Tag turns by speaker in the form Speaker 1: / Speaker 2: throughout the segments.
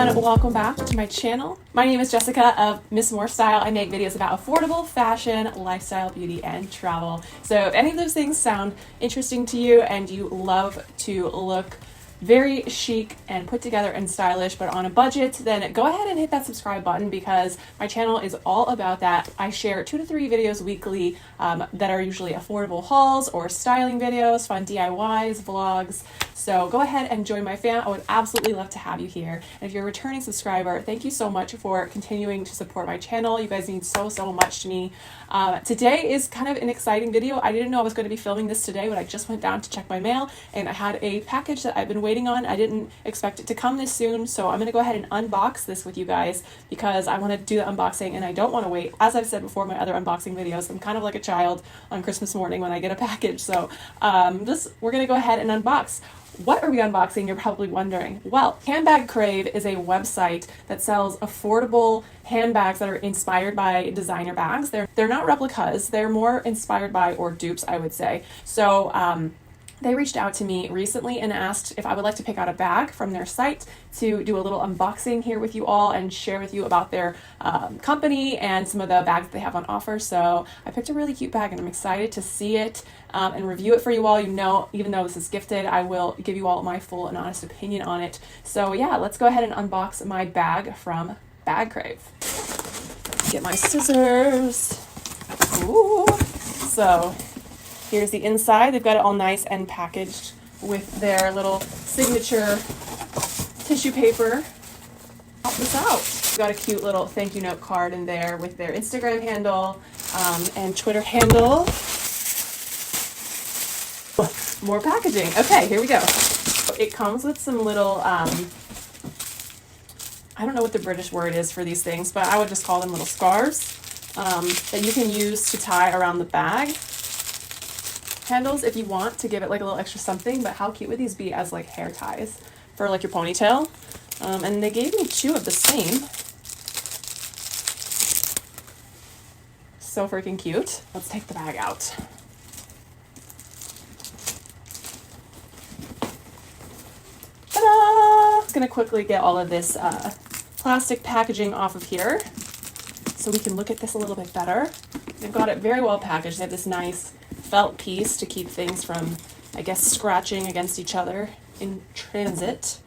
Speaker 1: everyone, welcome back to my channel. My name is Jessica of Miss More Style. I make videos about affordable fashion, lifestyle, beauty, and travel. So if any of those things sound interesting to you and you love to look very chic and put together and stylish but on a budget, then go ahead and hit that subscribe button because my channel is all about that. I share 2 to 3 videos weekly that are usually affordable hauls or styling videos, fun DIYs, vlogs. So go ahead and join my fam. I would absolutely love to have you here. And if you're a returning subscriber, thank you so much for continuing to support my channel. You guys mean so much to me. Today is kind of an exciting video. I didn't know I was going to be filming this today, but I just went down to check my mail and I had a package that I've been waiting on. I didn't expect it to come this soon, so I'm going to go ahead and unbox this with you guys because I want to do the unboxing and I don't want to wait. As I've said before, my other unboxing videos, I'm kind of like a child on Christmas morning when I get a package. So we're going to go ahead and unbox. What are we unboxing? You're probably wondering. Well, Handbagcrave is a website that sells affordable handbags that are inspired by designer bags. They're not replicas. They're more inspired by, or dupes, I would say. So they reached out to me recently and asked if I would like to pick out a bag from their site to do a little unboxing here with you all and share with you about their company and some of the bags that they have on offer. So I picked a really cute bag and I'm excited to see it and review it for you all. You know, even though this is gifted, I will give you all my full and honest opinion on it. So yeah, let's go ahead and unbox my bag from Handbagcrave. Get my scissors. Ooh. So here's the inside. They've got it all nice and packaged with their little signature tissue paper. Pop this out. We've got a cute little thank you note card in there with their Instagram handle and Twitter handle. More packaging. Okay, here we go. It comes with some little, I don't know what the British word is for these things, but I would just call them little scarves that you can use to tie around the bag handles if you want to give it like a little extra something. But how cute would these be as like hair ties for like your ponytail? And they gave me 2 of the same. So freaking cute. Let's take the bag out. Ta-da! Just gonna quickly get all of this plastic packaging off of here so we can look at this a little bit better. They've got it very well packaged. They have this nice felt piece to keep things from, I guess, scratching against each other in transit.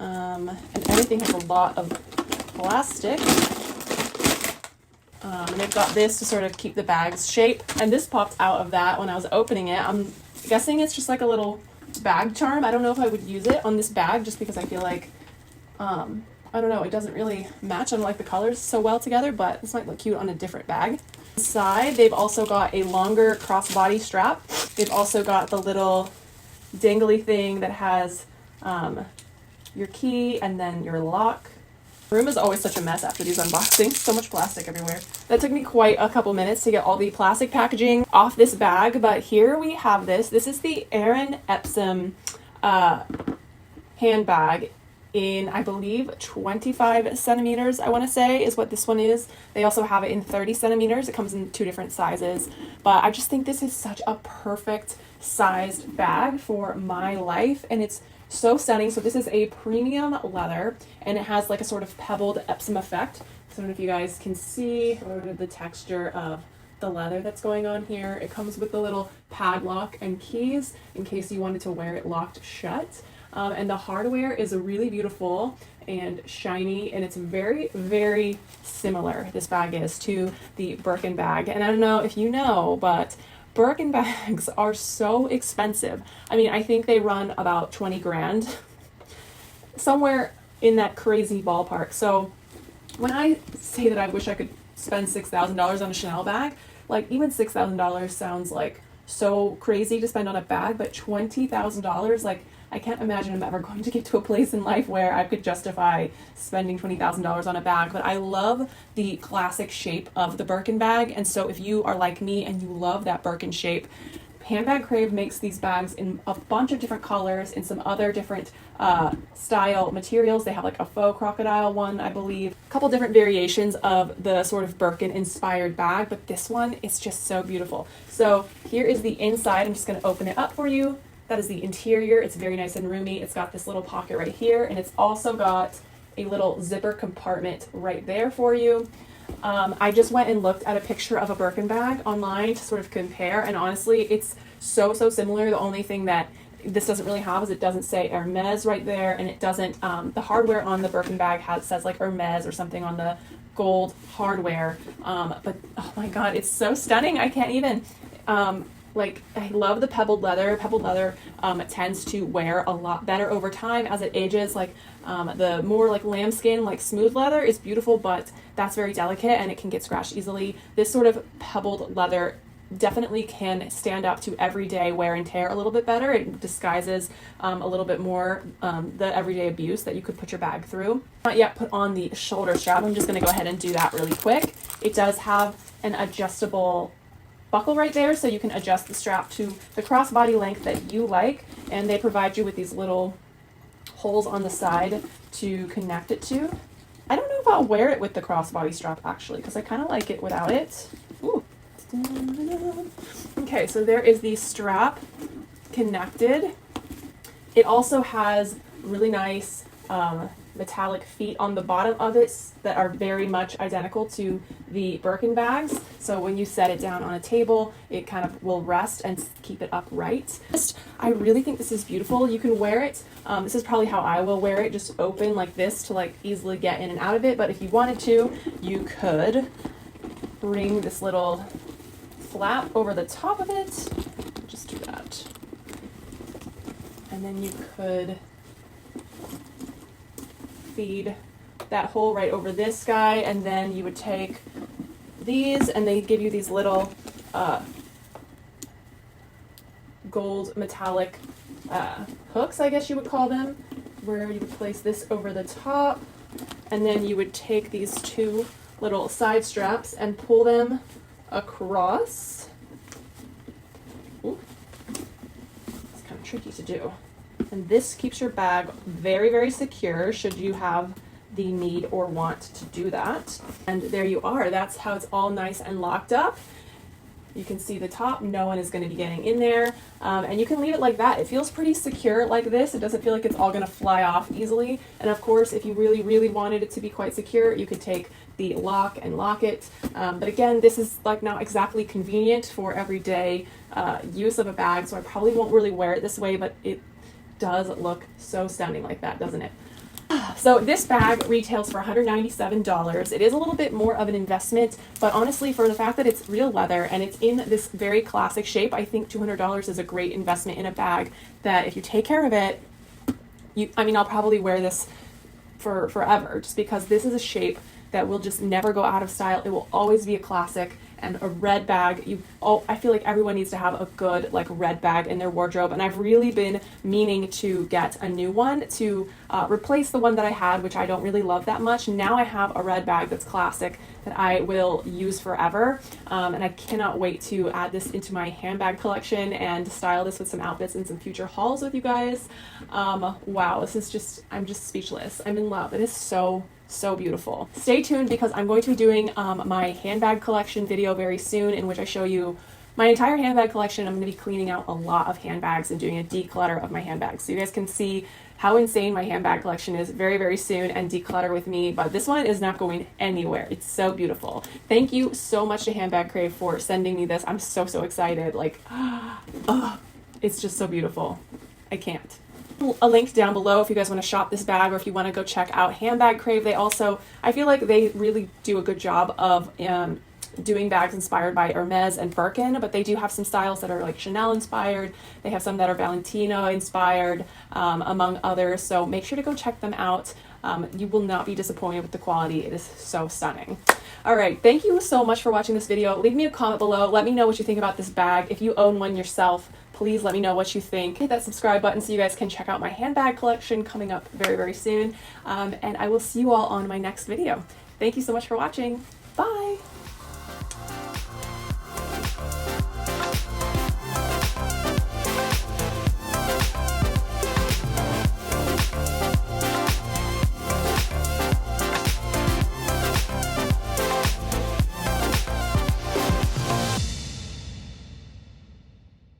Speaker 1: And everything has a lot of plastic. And they've got this to sort of keep the bag's shape. And this popped out of that when I was opening it. I'm guessing it's just like a little bag charm. I don't know if I would use it on this bag just because I feel like, I don't know, it doesn't really match. I don't like the colors so well together, but this might look cute on a different bag. Inside, they've also got a longer crossbody strap. They've also got the little dangly thing that has your key and then your lock. The room is always such a mess after these unboxings. So much plastic everywhere. That took me quite a couple minutes to get all the plastic packaging off this bag, but here we have this. This is the Erin Epsom handbag in, I believe, 25 centimeters, I want to say, is what this one is. They also have it in 30 centimeters. It comes in 2 different sizes, but I just think this is such a perfect sized bag for my life, and it's so stunning. So this is a premium leather, and it has like a sort of pebbled Epsom effect. So I don't know if you guys can see the texture of the leather that's going on here. It comes with the little padlock and keys in case you wanted to wear it locked shut. And the hardware is really beautiful and shiny, and it's very similar, this bag is, to the Birkin bag. And I don't know if you know, but Birkin bags are so expensive. I mean, I think they run about 20 grand, somewhere in that crazy ballpark. So when I say that I wish I could spend $6,000 on a Chanel bag, like even $6,000 sounds like so crazy to spend on a bag, but $20,000, like, I can't imagine I'm ever going to get to a place in life where I could justify spending $20,000 on a bag. But I love the classic shape of the Birkin bag. And so if you are like me and you love that Birkin shape, Handbagcrave makes these bags in a bunch of different colors and some other different style materials. They have like a faux crocodile one, I believe. A couple different variations of the sort of Birkin inspired bag, but this one is just so beautiful. So here is the inside. I'm just going to open it up for you. That is the interior. It's very nice and roomy. It's got this little pocket right here, and it's also got a little zipper compartment right there for you. I just went and looked at a picture of a Birkin bag online to sort of compare, and honestly, it's so similar. The only thing that this doesn't really have is it doesn't say Hermes right there, and it doesn't, the hardware on the Birkin bag says like Hermes or something on the gold hardware, but oh my god, it's so stunning. I can't even, like, I love the pebbled leather. Pebbled leather tends to wear a lot better over time as it ages. Like the more like lambskin, like smooth leather is beautiful, but that's very delicate and it can get scratched easily. This sort of pebbled leather definitely can stand up to everyday wear and tear a little bit better. It disguises a little bit more the everyday abuse that you could put your bag through. Not yet put on the shoulder strap. I'm just going to go ahead and do that really quick. It does have an adjustable buckle right there, so you can adjust the strap to the crossbody length that you like, and they provide you with these little holes on the side to connect it to. I don't know if I'll wear it with the crossbody strap actually, because I kind of like it without it. Ooh. Okay, so there is the strap connected. It also has really nice metallic feet on the bottom of it that are very much identical to the Birkin bags. So when you set it down on a table, it kind of will rest and keep it upright. I really think this is beautiful. You can wear it. This is probably how I will wear it, just open like this to like easily get in and out of it. But if you wanted to, you could bring this little flap over the top of it. Just do that. And then you could feed that hole right over this guy, and then you would take these and they give you these little gold metallic hooks, I guess you would call them, where you would place this over the top, and then you would take these two little side straps and pull them across. Ooh. It's kind of tricky to do. And this keeps your bag very secure should you have the need or want to do that. And there you are. That's how it's all nice and locked up. You can see the top. No one is going to be getting in there. And you can leave it like that. It feels pretty secure like this. It doesn't feel like it's all going to fly off easily. And of course, if you really wanted it to be quite secure, you could take the lock and lock it. But again, this is like not exactly convenient for everyday use of a bag, so I probably won't really wear it this way, but it does look so stunning like that, doesn't it? So this bag retails for $197. It is a little bit more of an investment, but honestly, for the fact that it's real leather and it's in this very classic shape, I think $200 is a great investment in a bag that if you take care of it, I'll probably wear this for forever, just because this is a shape that will just never go out of style. It will always be a classic. And a red bag, I feel like everyone needs to have a good like red bag in their wardrobe, and I've really been meaning to get a new one to replace the one that I had, which I don't really love that much. Now I have a red bag that's classic that I will use forever, and I cannot wait to add this into my handbag collection and style this with some outfits and some future hauls with you guys. Wow, this is just, I'm just speechless. I'm in love. It is so beautiful. Stay tuned because I'm going to be doing my handbag collection video very soon, in which I show you my entire handbag collection. I'm going to be cleaning out a lot of handbags and doing a declutter of my handbags, so you guys can see how insane my handbag collection is very soon and declutter with me. But this one is not going anywhere. It's so beautiful. Thank you so much to Handbagcrave for sending me this. I'm so excited. Like, it's just so beautiful. I can't. A link down below if you guys want to shop this bag, or if you want to go check out Handbagcrave. They also, I feel like they really do a good job of doing bags inspired by Hermes and Birkin, but they do have some styles that are like Chanel inspired. They have some that are Valentino inspired, among others. So make sure to go check them out. You will not be disappointed with the quality. It is so stunning. All right, thank you so much for watching this video. Leave me a comment below. Let me know what you think about this bag. If you own one yourself, please let me know what you think. Hit that subscribe button so you guys can check out my handbag collection coming up very soon. And I will see you all on my next video. Thank you so much for watching. Bye.